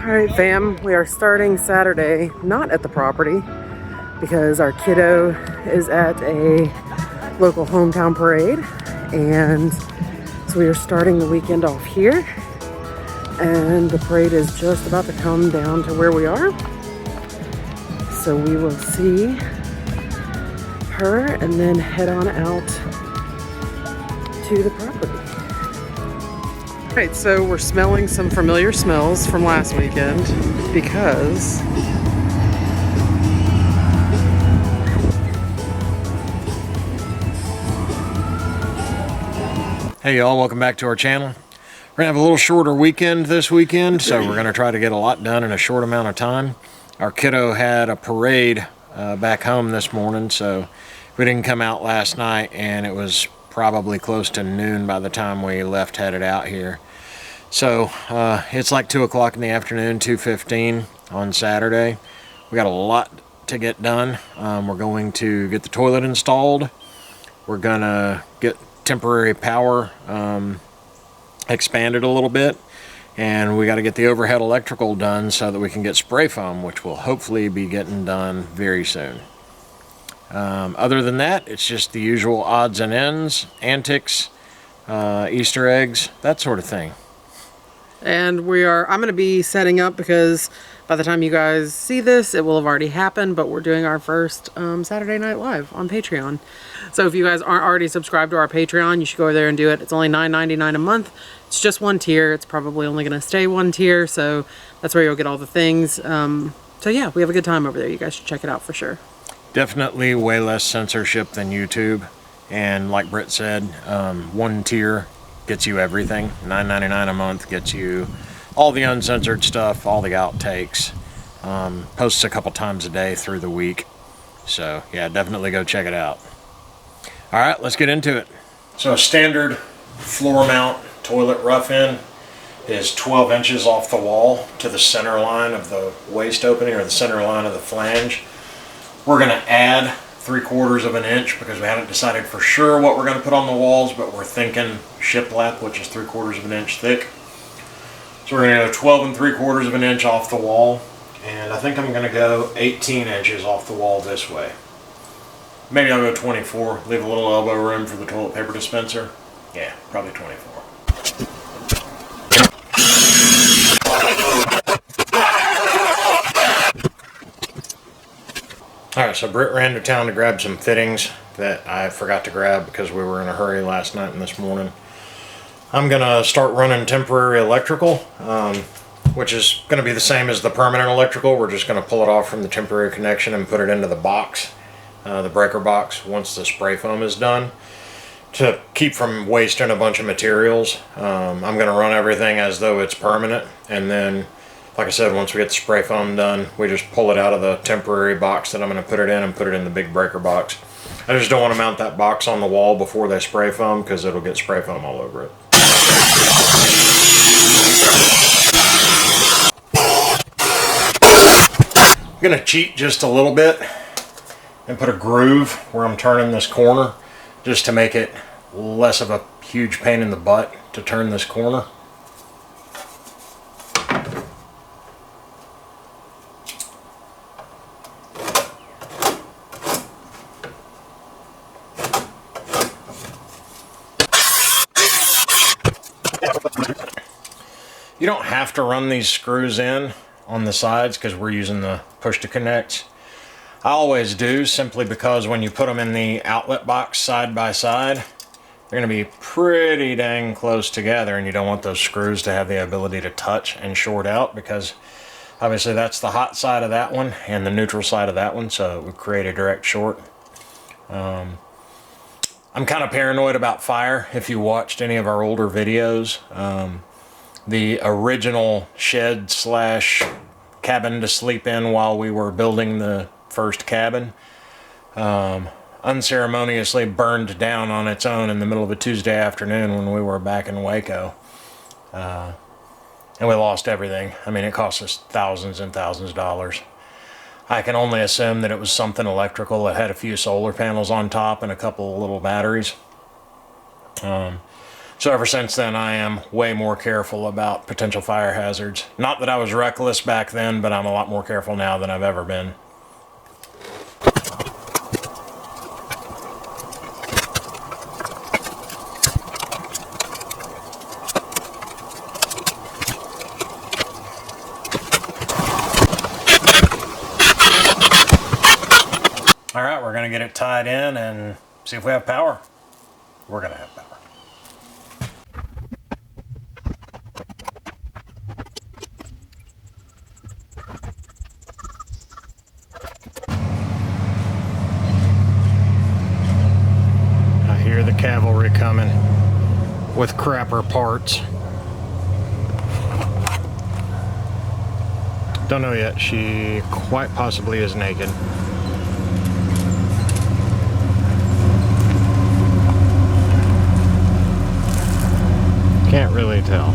Alright fam, we are starting Saturday, not at the property, because our kiddo is at a local hometown parade, and so we are starting the weekend off here, and the parade is just about to come down to where we are, so we will see her and then head on out to the property. Alright, so we're smelling some familiar smells from last weekend because hey y'all, welcome back to our channel. We're gonna have a little shorter weekend this weekend, so we're gonna try to get a lot done in a short amount of time. Our kiddo had a parade back home this morning, so we didn't come out last night, and it was probably close to noon by the time we left headed out here. So it's like 2 o'clock in the afternoon, 2:15 on Saturday. We got a lot to get done. We're going to get the toilet installed. We're gonna get temporary power expanded a little bit, and we got to get the overhead electrical done so that we can get spray foam, which will hopefully be getting done very soon. Other than that, it's just the usual odds and ends, antics, Easter eggs, that sort of thing. And I'm going to be setting up because by the time you guys see this, it will have already happened, but we're doing our first Saturday Night Live on Patreon. So if you guys aren't already subscribed to our Patreon, you should go over there and do it. It's only $9.99 a month. It's just one tier. It's probably only going to stay one tier, so that's where you'll get all the things. So yeah, we have a good time over there. You guys should check it out for sure. Definitely way less censorship than YouTube. And like Britt said, one tier gets you everything. $9.99 a month gets you all the uncensored stuff, all the outtakes. Posts a couple times a day through the week. So yeah, definitely go check it out. All right, let's get into it. So a standard floor mount toilet rough-in is 12 inches off the wall to the center line of the waste opening, or the center line of the flange. We're going to add 3/4 of an inch because we haven't decided for sure what we're going to put on the walls, but we're thinking shiplap, which is 3/4 of an inch thick. So we're going to go 12 3/4 of an inch off the wall, and I think I'm going to go 18 inches off the wall this way. Maybe I'll go 24, leave a little elbow room for the toilet paper dispenser. Yeah, probably 24. Alright, so Britt ran to town to grab some fittings that I forgot to grab because we were in a hurry last night and this morning. I'm going to start running temporary electrical, which is going to be the same as the permanent electrical. We're just going to pull it off from the temporary connection and put it into the box, the breaker box, once the spray foam is done, to keep from wasting a bunch of materials. I'm going to run everything as though it's permanent, and then like I said, once we get the spray foam done, we just pull it out of the temporary box that I'm going to put it in and put it in the big breaker box. I just don't want to mount that box on the wall before they spray foam because it'll get spray foam all over it. I'm going to cheat just a little bit and put a groove where I'm turning this corner just to make it less of a huge pain in the butt to turn this corner. You don't have to run these screws in on the sides because we're using the push to connect. I always do, simply because when you put them in the outlet box side by side, they're going to be pretty dang close together, and you don't want those screws to have the ability to touch and short out, because obviously that's the hot side of that one and the neutral side of that one, so it would create a direct short. I'm kind of paranoid about fire. If you watched any of our older videos, the original shed slash cabin to sleep in while we were building the first cabin unceremoniously burned down on its own in the middle of a Tuesday afternoon when we were back in Waco, and we lost everything. I mean, it cost us thousands and thousands of dollars. I can only assume that it was something electrical that had a few solar panels on top and a couple of little batteries. So ever since then, I am way more careful about potential fire hazards. Not that I was reckless back then, but I'm a lot more careful now than I've ever been. All right, we're gonna get it tied in and see if we have power. We're gonna have power. I hear the cavalry coming with crapper parts. Don't know yet. She quite possibly is naked. Can't really tell.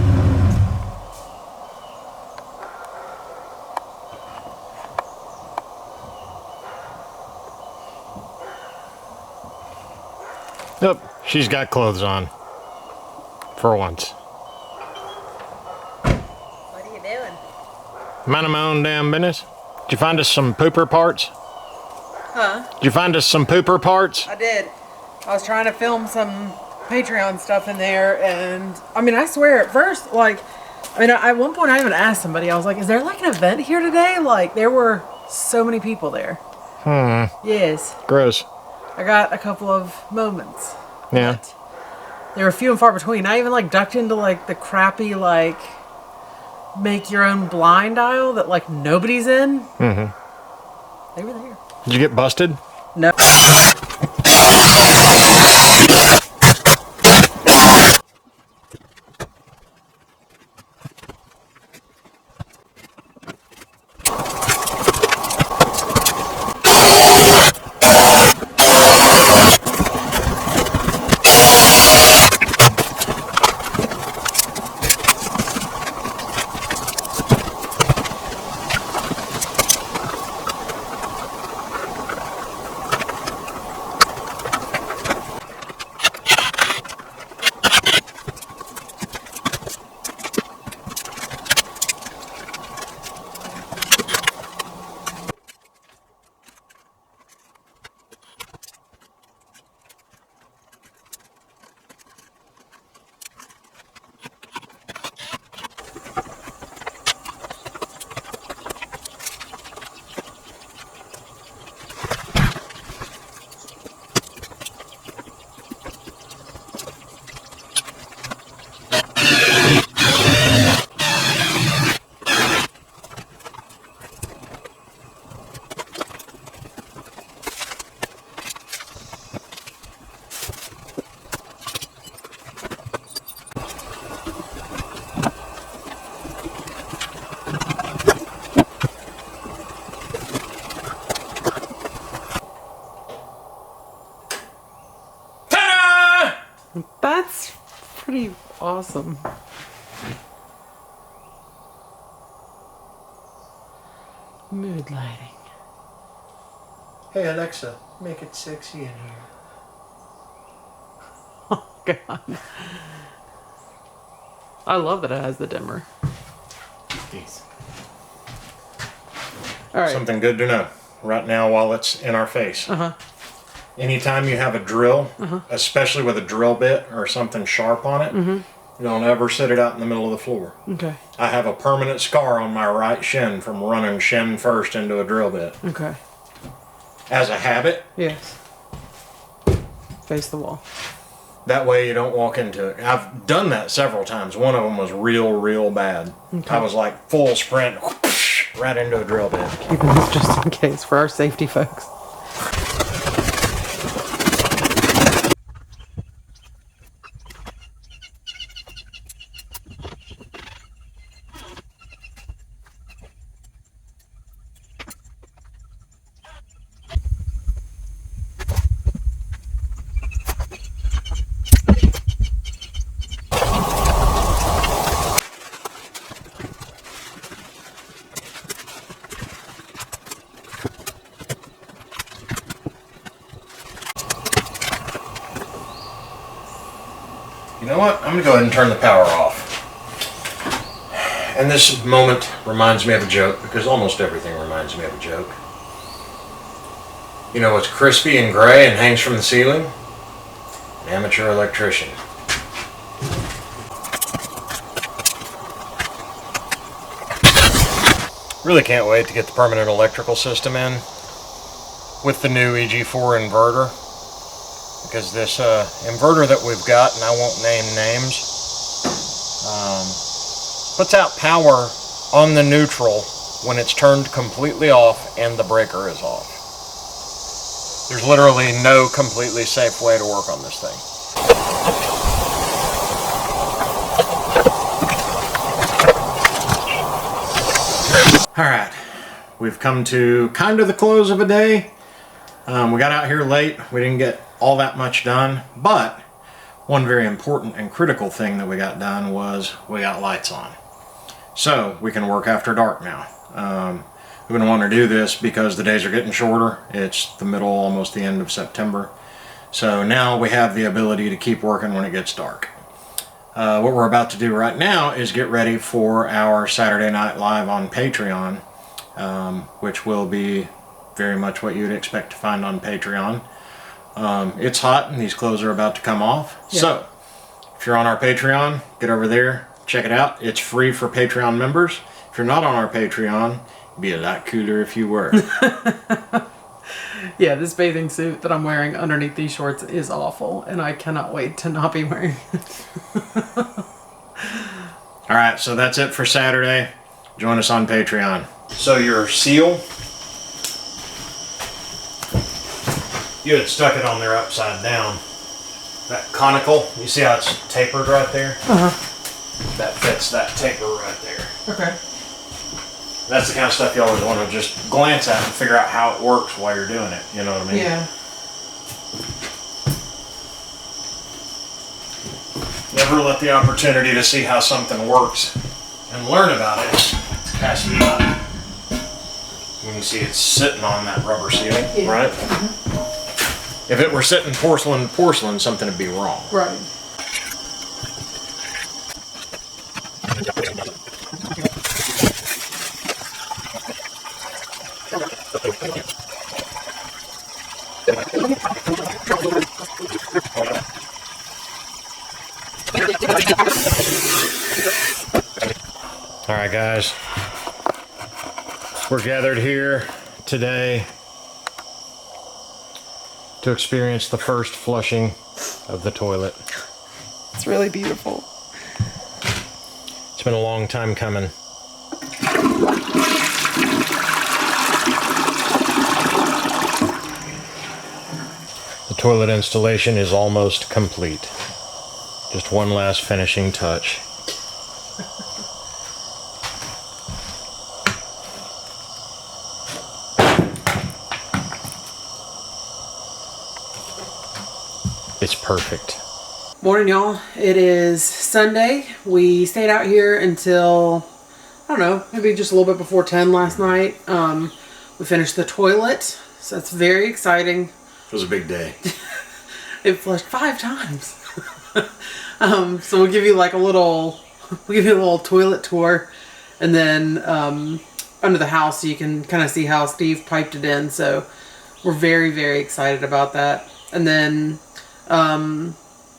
Nope, she's got clothes on. For once. What are you doing? Minding my own damn business. Did you find us some pooper parts? Huh? Did you find us some pooper parts? I did. I was trying to film some Patreon stuff in there, and I mean, I swear at first, like, I mean, at one point I even asked somebody, I was like, is there like an event here today? Like, there were so many people there. Yes. Gross. I got a couple of moments. Yeah. But they were few and far between. I even like ducked into like the crappy like make your own blind aisle that like nobody's in. They were there. Did you get busted? No. That's pretty awesome. Mood lighting. Hey Alexa, make it sexy in here. Oh God. I love that it has the dimmer. Jeez. All right. Something good to know right now while it's in our face. Anytime you have a drill, especially with a drill bit or something sharp on it, don't ever sit it out in the middle of the floor. Okay. I have a permanent scar on my right shin from running shin first into a drill bit. Okay. As a habit, Yes. Face the wall. that way you don't walk into it. I've done that several times. One of them was real bad. Okay. I was like full sprint, right into a drill bit. Keeping this just in case for our safety folks. You know what? I'm going to go ahead and turn the power off. And this moment reminds me of a joke, because almost everything reminds me of a joke. You know what's crispy and gray and hangs from the ceiling? An amateur electrician. Really can't wait to get the permanent electrical system in with the new EG4 inverter, because this inverter that we've got, and I won't name names, puts out power on the neutral when it's turned completely off and the breaker is off. There's literally no completely safe way to work on this thing. Alright, we've come to kind of the close of a day. We got out here late. We didn't get all that much done, but one very important and critical thing that we got done was we got lights on. So we can work after dark now. We're going to want to do this because the days are getting shorter. It's the middle, almost the end of September. So now we have the ability to keep working when it gets dark. What we're about to do right now is get ready for our Saturday Night Live on Patreon, which will be very much what you'd expect to find on Patreon. It's hot and these clothes are about to come off. Yeah. So if you're on our Patreon, get over there, check it out. It's free for Patreon members. If you're not on our Patreon, it'd be a lot cooler if you were. Yeah, this bathing suit that I'm wearing underneath these shorts is awful, and I cannot wait to not be wearing it. Alright, so that's it for Saturday. Join us on Patreon. So your seal, you had stuck it on there upside down. That conical, you see how it's tapered right there? Uh-huh. That fits that taper right there. Okay. That's the kind of stuff you always want to just glance at and figure out how it works while you're doing it. You know what I mean? Yeah. Never let the opportunity to see how something works and learn about it pass you by. When you see it's sitting on that rubber ceiling, yeah. Right? Mm-hmm. If it were sitting porcelain to porcelain, something would be wrong. Right. Alright guys, we're gathered here today to experience the first flushing of the toilet. It's really beautiful. It's been a long time coming. The toilet installation is almost complete. Just one last finishing touch. It's perfect. Morning, y'all. It is Sunday. We stayed out here until, I don't know, maybe just a little bit before 10 last night. We finished the toilet, so that's very exciting. It was a big day. It flushed 5 times. So we'll give you like a little toilet tour, and then under the house so you can kind of see how Steve piped it in. So we're very, very excited about that. And then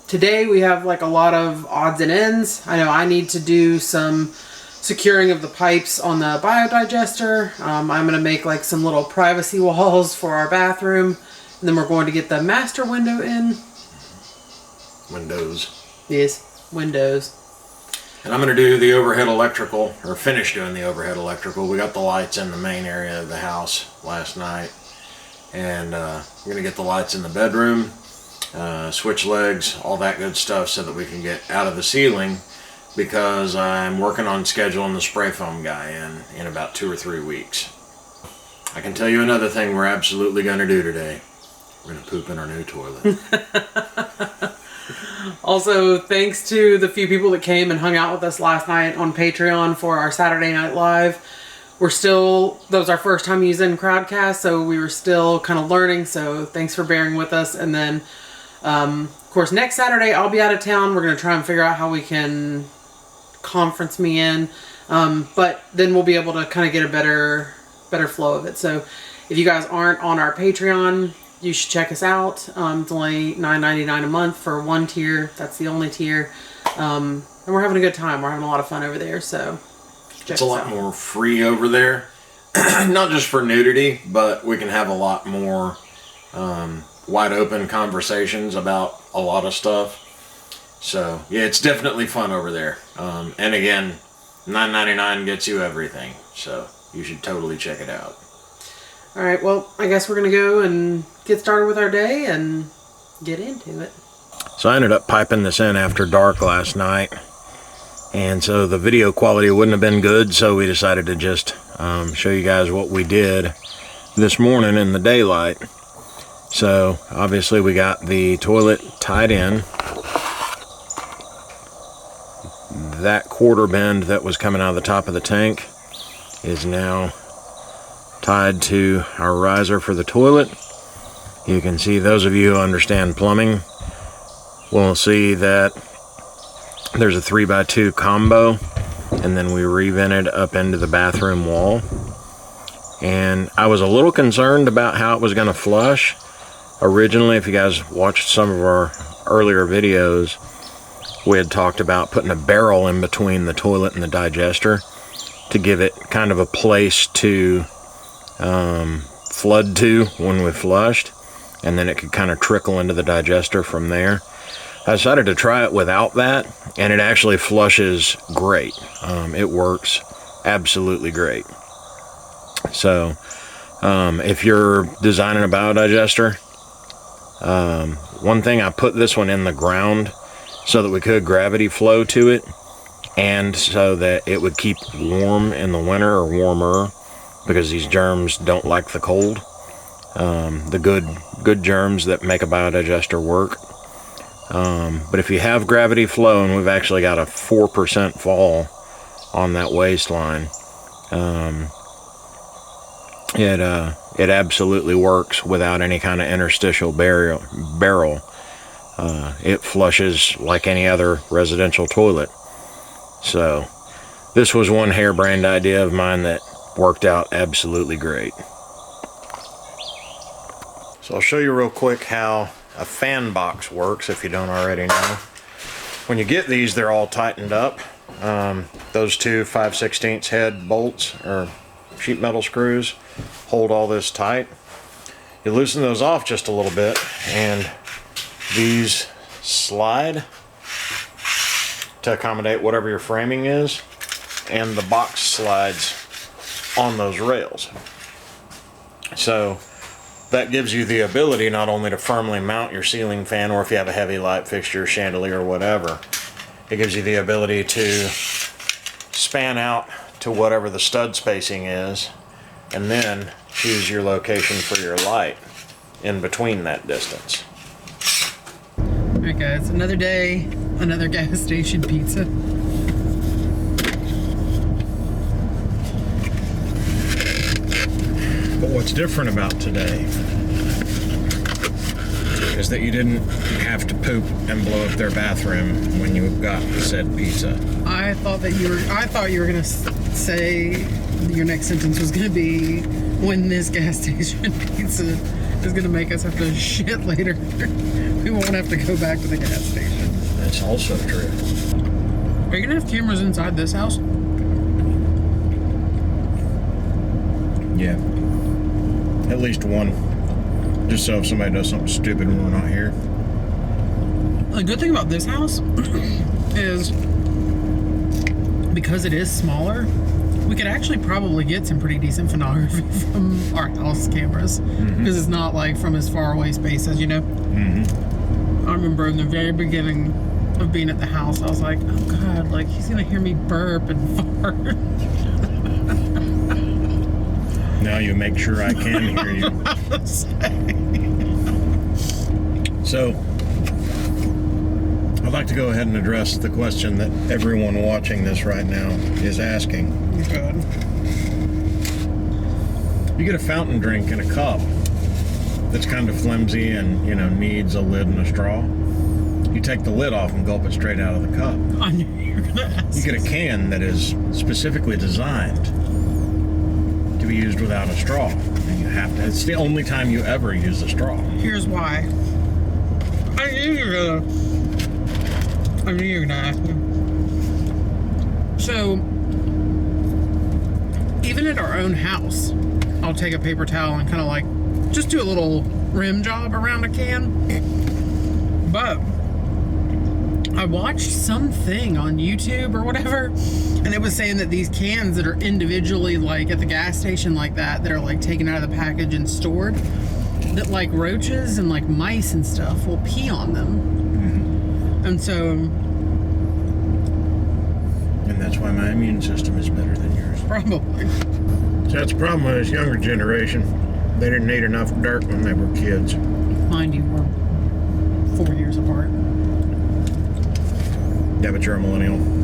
today we have like a lot of odds and ends. I know I need to do some securing of the pipes on the biodigester. I'm going to make like some little privacy walls for our bathroom. And then we're going to get the master window in. Windows. Yes, windows. And I'm going to do the overhead electrical, or finish doing the overhead electrical. We got the lights in the main area of the house last night. And we're going to get the lights in the bedroom, switch legs, all that good stuff so that we can get out of the ceiling, because I'm working on scheduling the spray foam guy in about 2 or 3 weeks. I can tell you another thing we're absolutely going to do today. We're going to poop in our new toilet. Also, thanks to the few people that came and hung out with us last night on Patreon for our Saturday Night Live. That was our first time using Crowdcast, so we were still kind of learning, so thanks for bearing with us. And then, of course, next Saturday I'll be out of town. We're going to try and figure out how we can conference me in. But then we'll be able to kind of get a better flow of it. So if you guys aren't on our Patreon, you should check us out. It's only $9.99 a month for one tier. That's the only tier. And we're having a good time. We're having a lot of fun over there. So it's a lot more free over there. Not just for nudity, but we can have a lot more wide open conversations about a lot of stuff. So yeah, it's definitely fun over there. And again, $9.99 gets you everything. So you should totally check it out. All right, well, I guess we're going to go and get started with our day and get into it. So I ended up piping this in after dark last night. And so the video quality wouldn't have been good, so we decided to just show you guys what we did this morning in the daylight. So obviously we got the toilet tied in. That quarter bend that was coming out of the top of the tank is now tied to our riser for the toilet. You can see, those of you who understand plumbing will see that there's a 3x2 combo, and then we revented up into the bathroom wall. And I was a little concerned about how it was going to flush. Originally, if you guys watched some of our earlier videos, we had talked about putting a barrel in between the toilet and the digester to give it kind of a place to flood to when we flushed, and then it could kind of trickle into the digester from there. I decided to try it without that, and it actually flushes great. It works absolutely great. So if you're designing a biodigester, one thing, I put this one in the ground so that we could gravity flow to it, and so that it would keep warm in the winter, or warmer, because these germs don't like the cold. The good germs that make a biodigester work. But if you have gravity flow, and we've actually got a 4% fall on that waistline, it absolutely works without any kind of interstitial barrel. It flushes like any other residential toilet. So this was one harebrained idea of mine that worked out absolutely great. So I'll show you real quick how a fan box works, if you don't already know. When you get these, they're all tightened up. Those two 5/16 head bolts, or sheet metal screws, hold all this tight. You loosen those off just a little bit, and these slide to accommodate whatever your framing is, and the box slides on those rails. So that gives you the ability not only to firmly mount your ceiling fan, or if you have a heavy light fixture, chandelier, or whatever, it gives you the ability to span out to whatever the stud spacing is, and then choose your location for your light in between that distance. Alright guys, another day, another gas station pizza. But what's different about today is that you didn't have to poop and blow up their bathroom when you got said pizza. I thought you were gonna say your next sentence was gonna be, when this gas station pizza is gonna make us have to shit later. We won't have to go back to the gas station. That's also true. Are you gonna have cameras inside this house? Yeah. At least one. Just so if somebody does something stupid when we're not here. The good thing about this house is, because it is smaller, we could actually probably get some pretty decent photography from our house cameras. Because it's not like from as far away spaces, you know? I remember in the very beginning of being at the house, I was like, oh God, like he's gonna hear me burp and fart. Now you make sure I can hear you. So, I'd like to go ahead and address the question that everyone watching this right now is asking. God. You get a fountain drink in a cup that's kind of flimsy and, needs a lid and a straw. You take the lid off and gulp it straight out of the cup. I knew you were gonna ask. You get a can that is specifically designed to be used without a straw. And you have to. It's the only time you ever use a straw. Here's why. I knew you were gonna ask me. So, even at our own house, I'll take a paper towel and kind of like just do a little rim job around a can. But I watched something on YouTube or whatever, and it was saying that these cans that are individually like at the gas station like that are like taken out of the package and stored, that like roaches and like mice and stuff will pee on them. Mm-hmm. And so, and that's why my immune system is better than yours. probably. So that's the problem with this younger generation. They didn't eat enough dirt when they were kids. Mind you, we're 4 years apart. Yeah, but you're a millennial.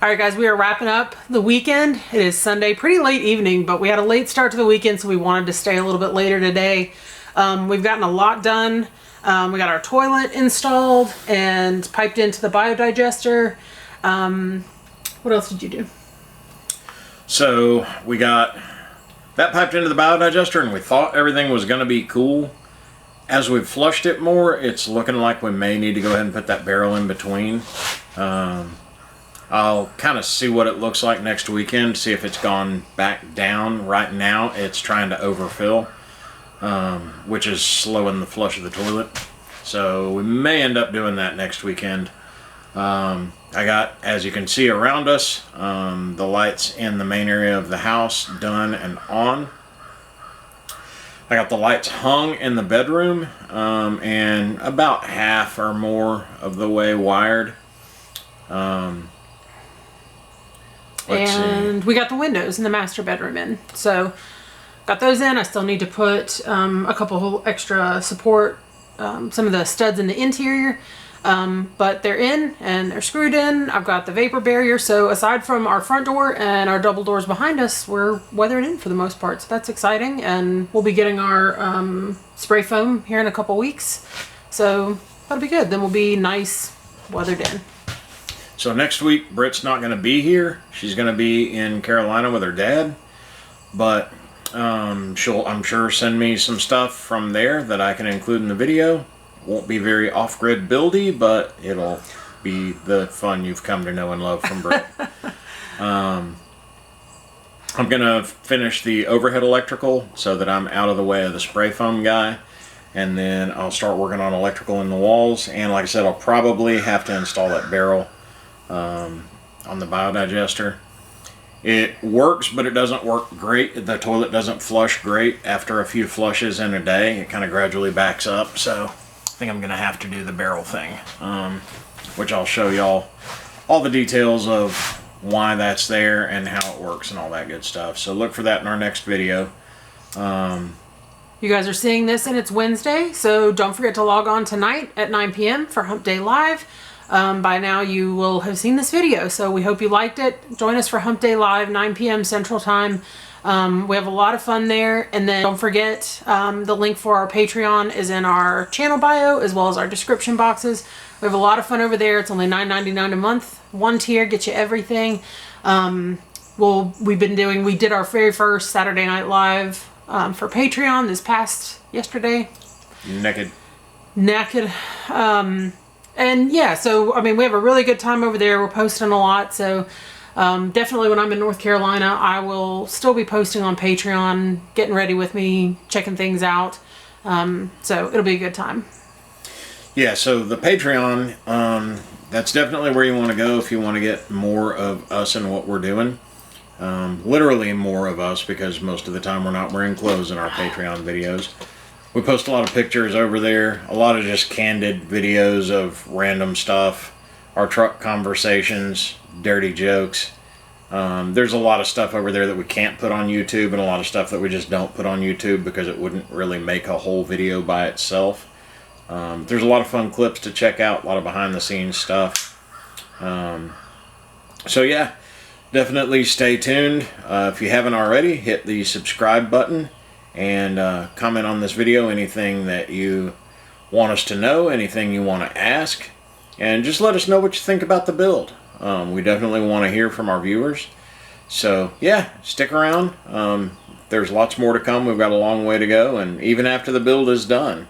All right, guys, we are wrapping up the weekend. It is Sunday, pretty late evening, but we had a late start to the weekend, so we wanted to stay a little bit later today. We've gotten a lot done. We got our toilet installed and piped into the biodigester. What else did you do? So we got that piped into the biodigester, and we thought everything was going to be cool. As we've flushed it more, it's looking like we may need to go ahead and put that barrel in between. I'll kind of see what it looks like next weekend, see if it's gone back down. Right now, it's trying to overfill, which is slowing the flush of the toilet. So we may end up doing that next weekend. I got, as you can see around us, the lights in the main area of the house done and on. I got the lights hung in the bedroom, and about half or more of the way wired. And we got the windows in the master bedroom in. So got those in. I still need to put a couple extra support, some of the studs in the interior. But they're in and they're screwed in. I've got the vapor barrier. So aside from our front door and our double doors behind us, we're weathered in for the most part. So that's exciting. And we'll be getting our spray foam here in a couple weeks. So that'll be good. Then we'll be nice weathered in. So next week, Britt's not going to be here. She's going to be in Carolina with her dad. But she'll, I'm sure, send me some stuff from there that I can include in the video. Won't be very off-grid buildy, but it'll be the fun you've come to know and love from Britt. I'm going to finish the overhead electrical so that I'm out of the way of the spray foam guy. And then I'll start working on electrical in the walls. And like I said, I'll probably have to install that barrel on the biodigester. It works, but it doesn't work great. The toilet doesn't flush great after a few flushes in a day. It kind of gradually backs up, so I think I'm going to have to do the barrel thing, which I'll show y'all all the details of why that's there and how it works and all that good stuff. So look for that in our next video. You guys are seeing this and it's Wednesday, so don't forget to log on tonight at 9 p.m. for Hump Day Live. By now you will have seen this video, so we hope you liked it. Join us for Hump Day Live, 9 p.m. Central Time. We have a lot of fun there. And then don't forget, the link for our Patreon is in our channel bio as well as our description boxes. We have a lot of fun over there. It's only $9.99 a month. One tier gets you everything. We did our very first Saturday Night Live for Patreon this past yesterday. Naked. And yeah, so I mean, we have a really good time over there. We're posting a lot, so definitely when I'm in North Carolina, I will still be posting on Patreon, getting ready with me, checking things out. So it'll be a good time. Yeah, so the Patreon, that's definitely where you want to go if you want to get more of us and what we're doing. Literally more of us, because most of the time we're not wearing clothes in our Patreon videos. We post a lot of pictures over there, a lot of just candid videos of random stuff, our truck conversations, dirty jokes. There's a lot of stuff over there that we can't put on YouTube, and a lot of stuff that we just don't put on YouTube because it wouldn't really make a whole video by itself. There's a lot of fun clips to check out, a lot of behind the scenes stuff. So yeah, definitely stay tuned. If you haven't already, hit the subscribe button. And comment on this video, anything that you want us to know, anything you want to ask, and just let us know what you think about the build. We definitely want to hear from our viewers. So yeah, stick around. There's lots more to come. We've got a long way to go, and even after the build is done,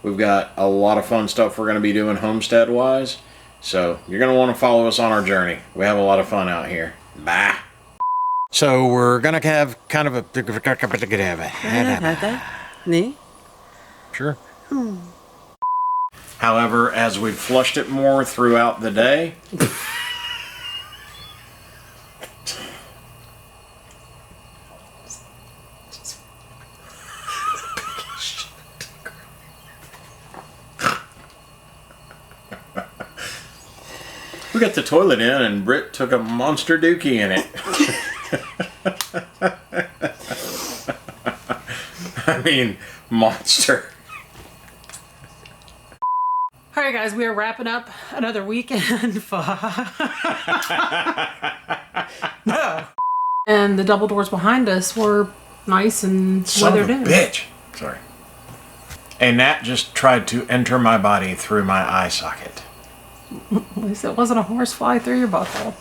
we've got a lot of fun stuff we're going to be doing Homestead wise. So you're going to want to follow us on our journey. We have a lot of fun out here. Bye. So we're gonna have kind of a sure. However, as we've flushed it more throughout the day, we got the toilet in, and Britt took a monster dookie in it. I mean, monster. All right, guys, we are wrapping up another weekend. No. And the double doors behind us were nice and weathered in. Bitch. Sorry. A gnat just tried to enter my body through my eye socket. At least it wasn't a horse fly through your butthole.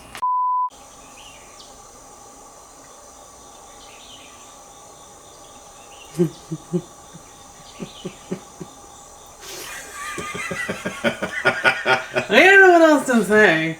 I don't know what else to say.